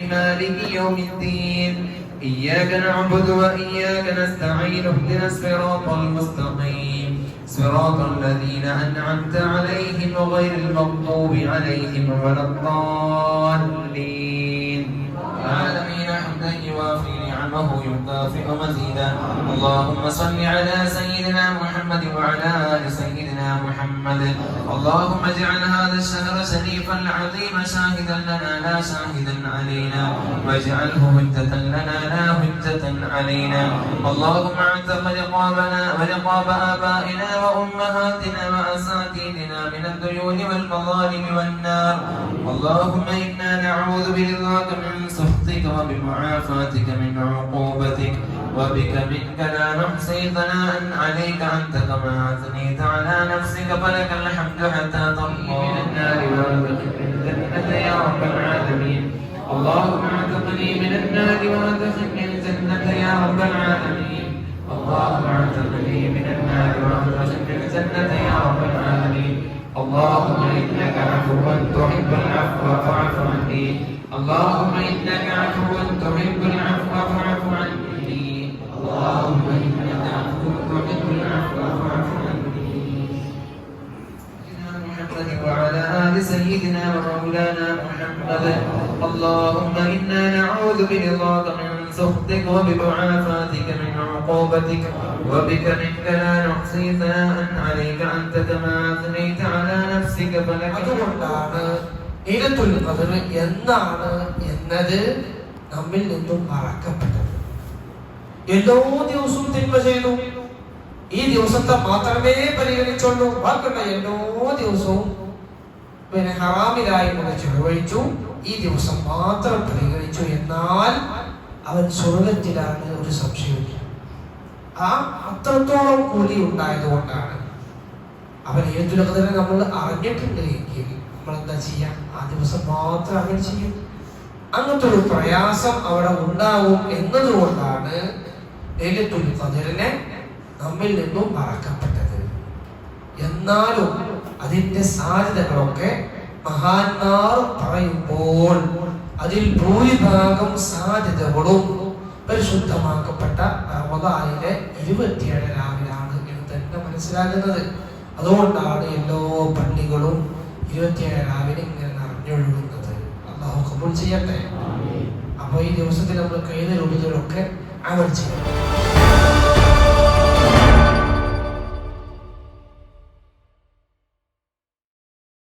مالك يوم الدين إياك نعبد وإياك نستعين اهدنا الصراط المستقيم صراط الذين أنعمت عليهم غير المغضوب عليهم ولا الضالين العالمين حمدا يوافي نعمه يكافئ مزيدا اللهم صل على سيدنا محمد وعلى آل سيدنا محمد اللهم اجعل هذا الشهر شريفا عظيما شاهدا لنا لا شاهدا علينا واجعله هجة لنا لا هجة علينا اللهم اعتق رقابنا ورقاب آبائنا وأمهاتنا وأساتذتنا من الديون والمظالم والنار اللهم إنا نعوذ برضاك من سخطك وبمعافاتك من عقوبتك وبك منك لا نحصي ثناء عليك أنت كما أثنيت على نفسك فلك الحمد حتى ترضى من النار وأدخلني الجنة يا رب العالمين اللهم اعتقني من النار وأدخلني الجنة يا رب العالمين اللهم اعتقني من النار وأدخلني الجنة يا رب العالمين اللهم إنك عفو تحب العفو فاعف عني اللهم إنك عفو تحب العفو فاعف عني اللهم إنك عفو تحب العفو فاعف عني محمد وعلى آل سيدنا ومولانا محمد اللهم إنا نعوذ برضاك من سخطك وبمعافاتك من عقوبتك وبك منك لا نحصي ثناء عليك أنت كما أثنيت على نفسك فلك ലൈലത്തുൽ ഖദർ എന്നാണ് എന്നത് നമ്മിൽ നിന്നും മറക്കപ്പെട്ടത്. എല്ലാ ദിവസവും തിന്മ ചെയ്തു, ഈ ദിവസത്തെ മാത്രമേ പരിഗണിച്ചുള്ളൂ. ബാക്കിയുള്ള എല്ലാ ദിവസവും ഹറാമിലായി ചെലവഴിച്ചു, ഈ ദിവസം മാത്രം പരിഗണിച്ചു. എന്നാൽ അവൻ സ്വർഗത്തിലാണ്, ഒരു സംശയമില്ല. ആ അത്രത്തോളം കൂലി ഉണ്ടായതുകൊണ്ടാണ് അവൻ ലൈലത്തുൽ ഖദറിനെ നമ്മൾ അറിഞ്ഞിട്ടുണ്ട് എങ്കിൽ എന്താ ചെയ്യാം, ആ ദിവസം മാത്രം അങ്ങനെ ചെയ്യും. അങ്ങനത്തെ ഒരു പ്രയാസം അവിടെ ഉണ്ടാവും എന്നതുകൊണ്ടാണ് ലൈലത്തുൽ ഖദറിനെ നമ്മിൽ നിന്നും മറക്കപ്പെട്ടത്. എന്നാലും അതിന്റെ സാധ്യതകളൊക്കെ മഹാന്മാർ പറയുമ്പോൾ അതിൽ ഭൂരിഭാഗം സാധ്യതകളും പരിശുദ്ധമാക്കപ്പെട്ട റമദാനിലെ 27 രാവിലാണ് എന്ന് തന്നെ മനസ്സിലാകുന്നത്. അതുകൊണ്ടാണ് എല്ലാ പള്ളികളും 27 രാവിലെ ഇങ്ങനെ നിറഞ്ഞൊഴുകുന്നത്. അല്ലാഹു ഖബൂൽ ചെയ്യട്ടെ. അപ്പോൾ ഈ ദിവസത്തിൽ നമ്മൾ കഴിയുന്ന രൂപത്തിലൊക്കെ അമൽ ചെയ്യണം.